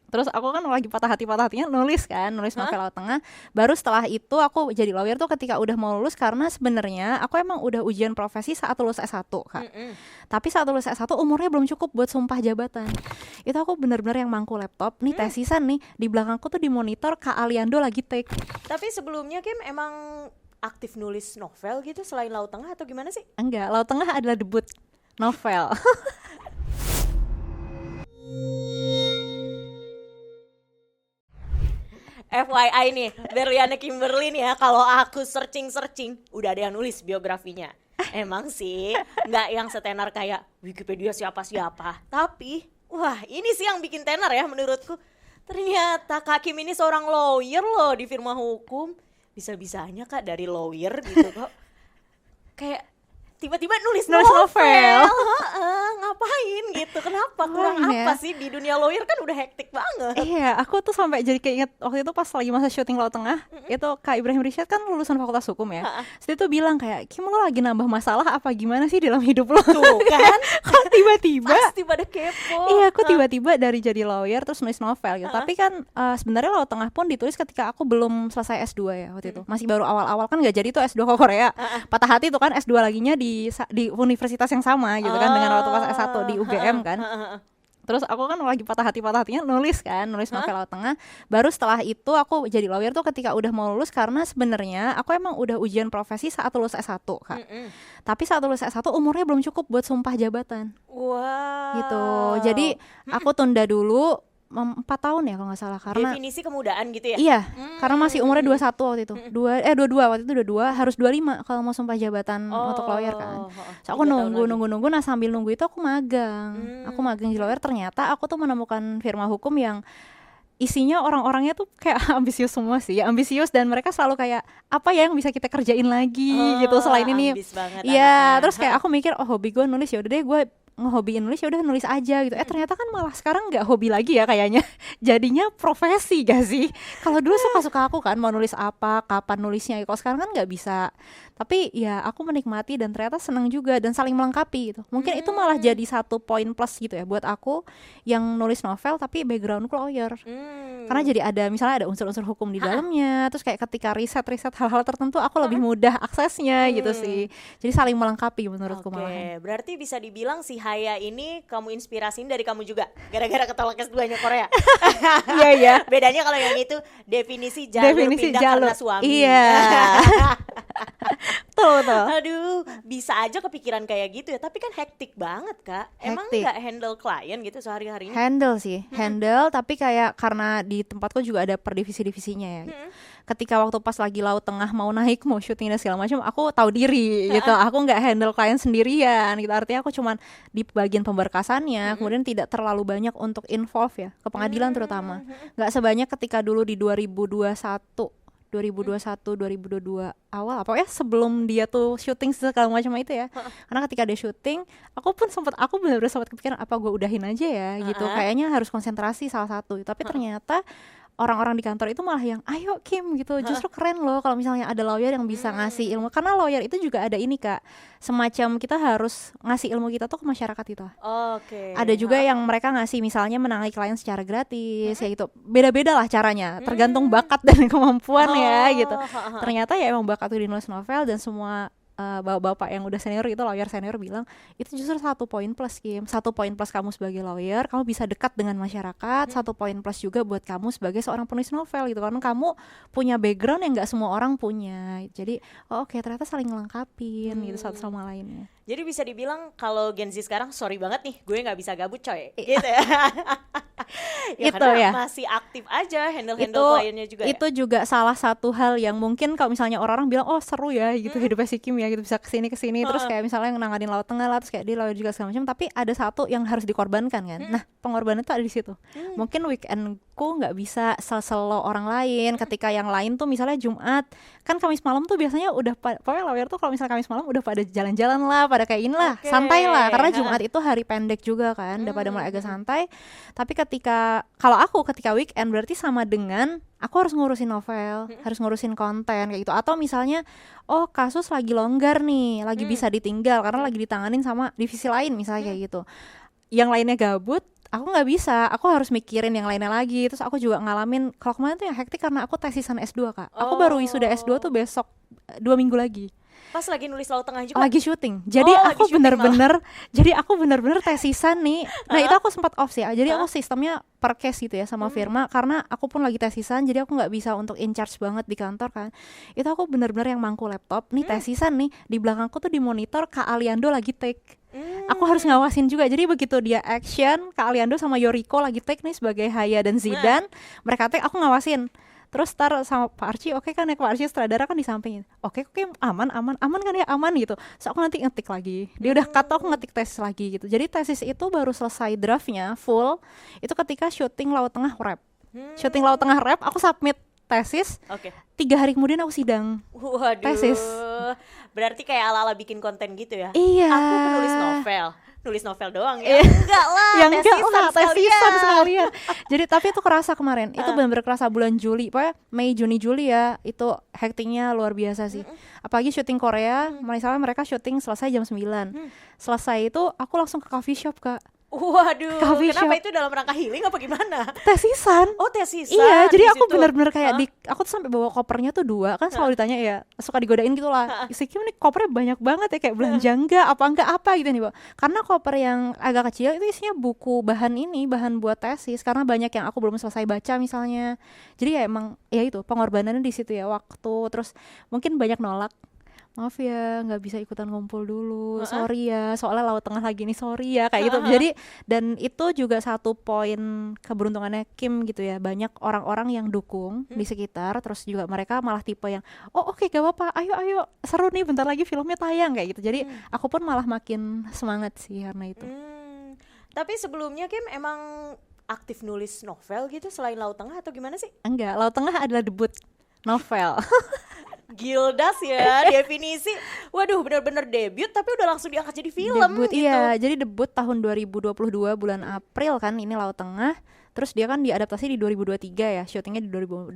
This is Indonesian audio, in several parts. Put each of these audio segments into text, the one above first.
Terus aku kan lagi patah hatinya nulis novel Laut Tengah. Baru setelah itu aku jadi lawyer tuh ketika udah mau lulus, karena sebenarnya aku emang udah ujian profesi saat lulus S1 Kak. Tapi saat lulus S1 umurnya belum cukup buat sumpah jabatan. Itu aku benar-benar yang mangku laptop, nih tesisan nih, di belakangku tuh di monitor Kak Aliando lagi take. Tapi sebelumnya Kim emang aktif nulis novel gitu selain Laut Tengah atau gimana sih? Enggak, Laut Tengah adalah debut novel. FYI nih, Berliana Kimberly nih ya, kalau aku searching udah ada yang nulis biografinya. Emang sih nggak yang setenar kayak Wikipedia siapa-siapa, tapi wah ini sih yang bikin tenar ya menurutku. Ternyata Kak Kim ini seorang lawyer loh di firma hukum. Bisa-bisanya Kak dari lawyer gitu kok kayak tiba-tiba nulis novel. Ngapain gitu, kenapa, kurang apa sih di dunia lawyer kan udah hektik banget. Iya, aku tuh sampai jadi keinget waktu itu pas lagi masa syuting Laut Tengah, itu Kak Ibrahim Rishad kan lulusan Fakultas Hukum ya. Terus dia tuh bilang kayak, Kim lo lagi nambah masalah apa gimana sih dalam hidup lo? Tuh kan, kok tiba-tiba pasti pada kepo. Iya, aku tiba-tiba dari jadi lawyer terus nulis novel gitu. Tapi kan sebenarnya Laut Tengah pun ditulis ketika aku belum selesai S2 ya waktu itu. Masih baru awal-awal kan nggak jadi tuh S2 ke Korea. Patah hati tuh kan S2 laginya di universitas yang sama gitu kan dengan waktu pas S1 di UGM kan. Terus aku kan lagi patah hatinya nulis novel Laut Tengah. Baru setelah itu aku jadi lawyer tuh ketika udah mau lulus, karena sebenarnya aku emang udah ujian profesi saat lulus S1 Kak. Tapi saat lulus S1 umurnya belum cukup buat sumpah jabatan. Wow. Gitu. Jadi aku tunda dulu 4 tahun ya kalau nggak salah, karena definisi kemudaan gitu ya. Iya, karena masih umurnya 21 waktu itu. 22 waktu itu 22, harus 25 kalau mau sumpah jabatan untuk lawyer kan. So aku nunggu. Nah sambil nunggu itu aku magang. Aku magang di lawyer, ternyata aku tuh menemukan firma hukum yang isinya orang-orangnya tuh kayak ambisius semua sih, ambisius, dan mereka selalu kayak apa ya yang bisa kita kerjain lagi gitu selain ini. Iya, terus kayak aku mikir, oh hobi gue nulis, ya udah deh gue ngehobiin nulis, ya udah nulis aja gitu. Ternyata kan malah sekarang nggak hobi lagi ya kayaknya, jadinya profesi gak sih? Kalau dulu suka aku kan mau nulis apa, kapan nulisnya, kalau sekarang kan nggak bisa. Tapi ya aku menikmati dan ternyata senang juga dan saling melengkapi gitu. Mungkin itu malah jadi satu poin plus gitu ya buat aku yang nulis novel tapi backgroundku lawyer. Karena jadi ada misalnya ada unsur-unsur hukum di dalamnya, terus kayak ketika riset hal-hal tertentu aku lebih mudah aksesnya gitu sih. Jadi saling melengkapi menurutku malahan. Berarti bisa dibilang si Haya ini kamu inspirasiin dari kamu juga gara-gara ketolak S2-nya Korea. Iya. Bedanya kalau yang itu definisi jalur pindah karena suami. Iya. Betul. Aduh, bisa aja kepikiran kayak gitu ya, tapi kan hektik banget Kak. Emang nggak handle klien gitu sehari-harinya? Handle sih, handle, tapi kayak karena di tempatku juga ada per divisi-divisinya ya. Ketika waktu pas lagi Laut Tengah mau naik, mau syuting dan segala macam, aku tahu diri gitu. Aku nggak handle klien sendirian gitu. Artinya aku cuman di bagian pemberkasannya, kemudian tidak terlalu banyak untuk involve ya ke pengadilan terutama. Nggak sebanyak ketika dulu di 2021 2022 awal apa ya, sebelum dia tuh syuting segala macam itu ya. Karena ketika dia syuting, aku benar-benar sempat kepikiran apa gue udahin aja ya gitu. Kayaknya harus konsentrasi salah satu. Tapi ternyata orang-orang di kantor itu malah yang ayo Kim gitu, justru keren loh kalau misalnya ada lawyer yang bisa ngasih ilmu, karena lawyer itu juga ada ini Kak, semacam kita harus ngasih ilmu kita tuh ke masyarakat itu. Ada juga yang mereka ngasih misalnya menangani klien secara gratis ya gitu, beda-beda lah caranya, tergantung bakat dan kemampuan ya gitu. Ternyata ya emang bakat tuh di nulis novel, dan semua bapak-bapak yang udah senior gitu, lawyer senior bilang itu justru satu poin plus Kim, satu poin plus kamu sebagai lawyer, kamu bisa dekat dengan masyarakat, satu poin plus juga buat kamu sebagai seorang penulis novel gitu, karena kamu punya background yang nggak semua orang punya. Jadi oke, ternyata saling melengkapi gitu satu sama lainnya. Jadi bisa dibilang kalau Gen Z sekarang sorry banget nih, gue nggak bisa gabut coy, gitu ya. Itu ya masih aktif aja handle kliennya juga. Itu juga salah satu hal yang mungkin kalau misalnya orang-orang bilang oh seru ya gitu hidupnya si Kim ya gitu, bisa kesini terus kayak misalnya nanganin Laut Tengah lah, terus kayak dia lawyer juga segala macam. Tapi ada satu yang harus dikorbankan kan. Nah pengorbanan itu ada di situ. Mungkin weekendku nggak bisa selo orang lain. Ketika yang lain tuh misalnya Jumat, kan Kamis malam tuh biasanya udah pokoknya lawyer tuh kalau misalnya Kamis malam udah pada jalan-jalan lah, pada kayak inilah santai lah, karena Jumat itu hari pendek juga kan, udah pada mulai agak santai. Tapi kalau aku ketika weekend berarti sama dengan aku harus ngurusin novel, harus ngurusin konten kayak gitu. Atau misalnya oh kasus lagi longgar nih, lagi bisa ditinggal karena lagi ditanganin sama divisi lain misalnya kayak gitu. Yang lainnya gabut, aku nggak bisa, aku harus mikirin yang lainnya lagi. Terus aku juga ngalamin kalau kemarin tuh yang hektik karena aku tesisan S2 Kak. Aku baru wisuda S2 tuh besok 2 minggu lagi. Pas lagi nulis Laut Tengah juga? Lagi syuting. Jadi aku bener-bener tesisan nih. Nah itu aku sempat off sih. Jadi aku sistemnya per case gitu ya sama firma, karena aku pun lagi tesisan. Jadi aku nggak bisa untuk in charge banget di kantor kan. Itu aku bener-bener yang mangku laptop. Nih tesisan nih, di belakangku tuh di monitor Kak Aliando lagi take. Aku harus ngawasin juga. Jadi begitu dia action, Kak Aliando sama Yoriko lagi take nih sebagai Haya dan Zidan, mereka take, aku ngawasin. Terus sama Pak Archie, oke kan ya, Pak Archie sutradara kan di sampingin. Oke aman kan ya, aman gitu. So aku nanti ngetik lagi. Dia udah cut, aku ngetik tesis lagi gitu. Jadi tesis itu baru selesai draftnya full itu ketika syuting Laut Tengah wrap. Syuting Laut Tengah wrap, aku submit tesis. 3 hari kemudian aku sidang. Waduh. Tesis. Berarti kayak ala-ala bikin konten gitu ya? Iya. Aku penulis novel. Nulis novel doang ya? Enggak lah, tesisan sekalian. Jadi tapi itu kerasa kemarin, itu benar-benar kerasa bulan Juli, pokoknya Mei, Juni, Juli ya, itu hektiknya luar biasa sih. Apalagi syuting Korea, misalnya mereka syuting selesai jam 9. Selesai itu aku langsung ke coffee shop Kak. Waduh, Coffee kenapa shop. itu dalam rangka healing apa gimana? Tesisan. Oh tesisan. Iya, jadi aku situ. benar-benar kayak aku tuh sampai bawa kopernya tuh 2, kan selalu ditanya ya, suka digodain gitu lah. Si Kim nih kopernya banyak banget ya, kayak belanja enggak apa gitu nih, Pak. Karena koper yang agak kecil itu isinya buku bahan buat tesis, karena banyak yang aku belum selesai baca misalnya. Jadi ya emang ya itu pengorbanannya di situ ya, waktu, terus mungkin banyak nolak. Maaf ya nggak bisa ikutan ngumpul dulu, sorry ya soalnya Laut Tengah lagi nih, sorry ya kayak gitu. Jadi dan itu juga satu poin keberuntungannya Kim gitu ya, banyak orang-orang yang dukung di sekitar, terus juga mereka malah tipe yang oke, gak apa-apa, ayo seru nih, bentar lagi filmnya tayang kayak gitu. Jadi aku pun malah makin semangat sih karena itu. Tapi sebelumnya Kim emang aktif nulis novel gitu selain Laut Tengah atau gimana sih? Enggak, Laut Tengah adalah debut novel. Gildas ya definisi. Waduh, benar-benar debut tapi udah langsung diangkat jadi film debut, gitu. Iya, jadi debut tahun 2022 bulan April kan, ini Laut Tengah. Terus dia kan diadaptasi di 2023 ya, syutingnya di 2024.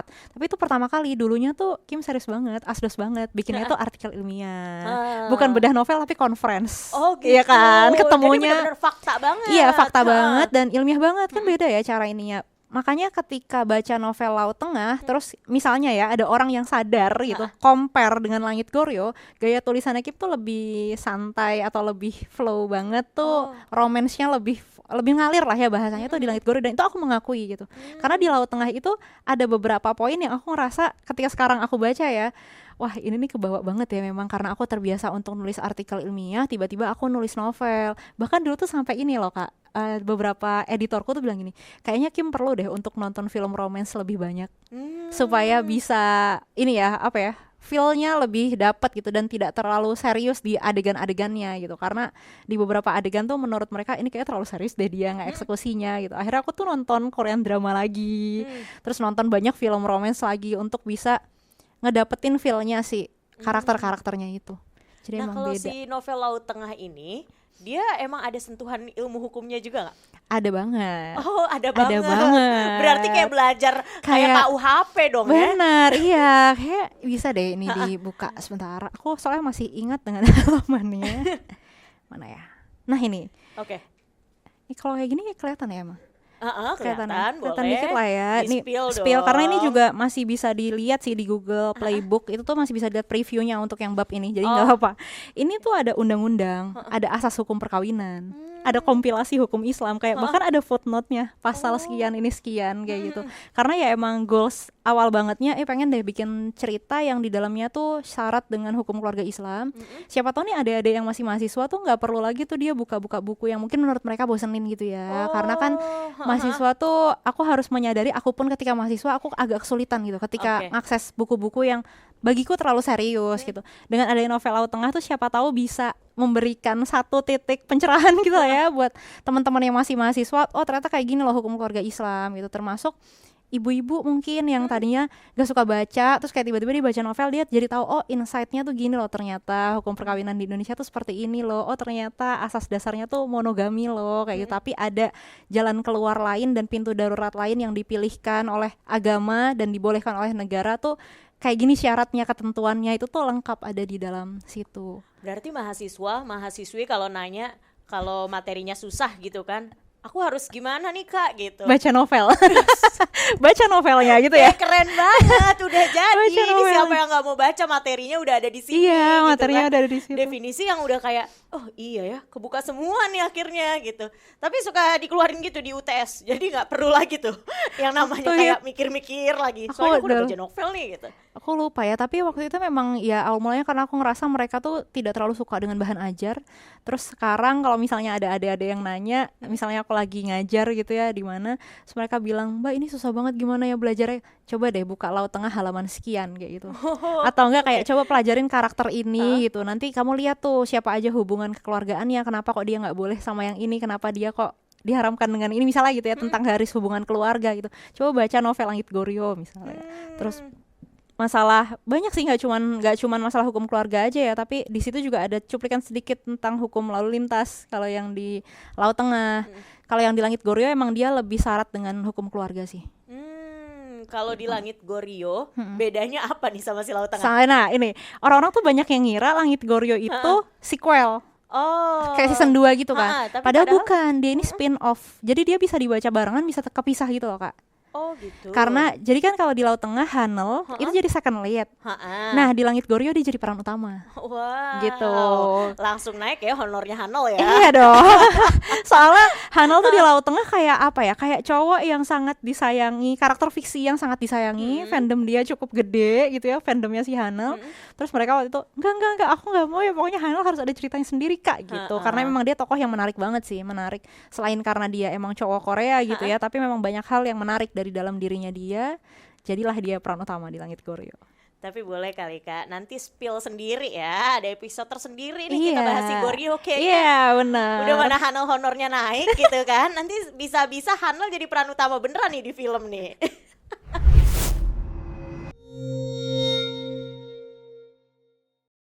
Tapi itu pertama kali, dulunya tuh Kim serius banget, asdos banget, bikinnya tuh artikel ilmiah. Bukan bedah novel tapi conference. Oh gitu. Iya kan, ketemunya. Jadi benar-benar fakta banget. Iya, fakta banget dan ilmiah banget, kan beda ya cara ininya. Makanya ketika baca novel Laut Tengah, terus misalnya ya ada orang yang sadar gitu, compare dengan Langit Goryeo, gaya tulisannya Kim tuh lebih santai atau lebih flow banget tuh, romance-nya lebih ngalir lah ya bahasanya tuh di Langit Goryeo, dan itu aku mengakui gitu. Karena di Laut Tengah itu ada beberapa poin yang aku ngerasa ketika sekarang aku baca ya, wah ini nih kebawa banget ya, memang karena aku terbiasa untuk nulis artikel ilmiah, tiba-tiba aku nulis novel. Bahkan dulu tuh sampai ini loh Kak, beberapa editorku tuh bilang gini, kayaknya Kim perlu deh untuk nonton film romance lebih banyak, supaya bisa ini ya, apa ya, feel-nya lebih dapat gitu, dan tidak terlalu serius di adegan-adegannya gitu. Karena di beberapa adegan tuh menurut mereka ini kayak terlalu serius deh dia nge-eksekusinya gitu. Akhirnya aku tuh nonton Korean drama lagi, terus nonton banyak film romance lagi untuk bisa ngedapetin feel-nya si karakter-karakternya itu. Jadi nah, emang kalau beda. si novel Laut Tengah ini, dia emang ada sentuhan ilmu hukumnya juga gak? Ada banget. Oh, ada banget. Berarti kayak belajar kayak KUHP dong ya? Benar, iya. Kayak bisa deh ini dibuka sebentar. Aku soalnya masih ingat dengan halamannya. Mana ya? Nah ini. Oke. Ini kalau kayak gini kelihatan ya emang? Kelihatan boleh. dikit lah ya. Ini spill karena ini juga masih bisa dilihat sih di Google Playbook. Itu tuh masih bisa dilihat previewnya untuk yang bab ini. Jadi nggak apa-apa. Ini tuh ada undang-undang, ada asas hukum perkawinan, ada kompilasi hukum Islam, kayak bahkan ada footnote-nya, pasal sekian ini sekian kayak gitu. Karena ya emang goals awal bangetnya pengen deh bikin cerita yang di dalamnya tuh syarat dengan hukum keluarga Islam. Siapa tahu nih adik-adik yang masih mahasiswa tuh nggak perlu lagi tuh dia buka-buka buku yang mungkin menurut mereka bosenin gitu ya. Karena kan mahasiswa tuh, aku harus menyadari, aku pun ketika mahasiswa aku agak kesulitan gitu ketika ngakses buku-buku yang bagiku terlalu serius gitu. Dengan adanya novel Laut Tengah tuh siapa tahu bisa memberikan satu titik pencerahan gitu lah ya buat teman-teman yang masih mahasiswa. Oh ternyata kayak gini loh hukum keluarga Islam gitu. Termasuk ibu-ibu mungkin yang tadinya gak suka baca, terus kayak tiba-tiba dia baca novel, dia jadi tahu, oh insight-nya tuh gini loh, ternyata hukum perkawinan di Indonesia tuh seperti ini loh, oh ternyata asas dasarnya tuh monogami loh kayak gitu. Tapi ada jalan keluar lain dan pintu darurat lain yang dipilihkan oleh agama dan dibolehkan oleh negara tuh kayak gini syaratnya, ketentuannya itu tuh lengkap ada di dalam situ. Berarti mahasiswi kalau nanya, kalau materinya susah gitu kan, aku harus gimana nih Kak gitu. Baca novel. Baca novelnya gitu ya. Keren banget, udah jadi. Baca Ini novel. siapa yang nggak mau baca, materinya udah ada di sini. Iya, gitu materinya kan. udah ada di situ. Definisi yang udah kayak, oh iya ya, kebuka semua nih akhirnya gitu. Tapi suka dikeluarin gitu di UTS, jadi nggak perlu lagi tuh yang namanya Tuh, kayak mikir-mikir lagi. Aku Soalnya aku udah udah- baca novel nih gitu. Aku lupa ya, tapi waktu itu memang ya awal mulanya karena aku ngerasa mereka tuh tidak terlalu suka dengan bahan ajar. Terus sekarang kalau misalnya ada adik-adik yang nanya, misalnya aku lagi ngajar gitu ya di mana, terus mereka bilang, "Mbak, ini susah banget gimana ya belajarnya? Coba deh buka Laut Tengah halaman sekian," kayak gitu. Atau enggak kayak coba pelajarin karakter ini gitu. Nanti kamu lihat tuh siapa aja hubungan kekeluargaannya, kenapa kok dia nggak boleh sama yang ini, kenapa dia kok diharamkan dengan ini misalnya gitu ya, tentang garis hubungan keluarga gitu. Coba baca novel Langit Goryeo misalnya. Terus masalah banyak sih, nggak cuman masalah hukum keluarga aja ya, tapi di situ juga ada cuplikan sedikit tentang hukum lalu lintas kalau yang di Laut Tengah. Kalau yang di Langit Goryeo emang dia lebih syarat dengan hukum keluarga sih. Kalau di Langit Goryeo, bedanya apa nih sama si Laut Tengah? Nah ini orang-orang tuh banyak yang ngira Langit Goryeo itu sequel Oh, kayak season 2 gitu kan. tapi Padahal bukan, dia ini spin off. Jadi dia bisa dibaca barengan, bisa kepisah gitu loh Kak. oh gitu. Karena jadi kan kalau di Laut Tengah Hanel itu jadi second lead. Nah di Langit Goryeo dia jadi peran utama. Wah, Gitu. langsung naik ya honornya Hanel ya. Iya dong. Soalnya Hanel tuh di Laut Tengah kayak apa ya? Kayak cowok yang sangat disayangi, karakter fiksi yang sangat disayangi, fandom dia cukup gede gitu ya, fandomnya si Hanel. Terus mereka waktu itu enggak, aku nggak mau ya, pokoknya Hanel harus ada ceritanya sendiri Kak gitu. Karena memang dia tokoh yang menarik banget sih, menarik. Selain karena dia emang cowok Korea gitu ya, tapi memang banyak hal yang menarik dari dalam dirinya dia. Jadilah dia peran utama di Langit Goryeo. Tapi boleh kali Kak, nanti spill sendiri ya, ada episode tersendiri nih kita bahas si Goryeo kayaknya. Iya benar. Udah mana Hanel honornya naik gitu kan, nanti bisa-bisa Hanel jadi peran utama beneran nih di film nih.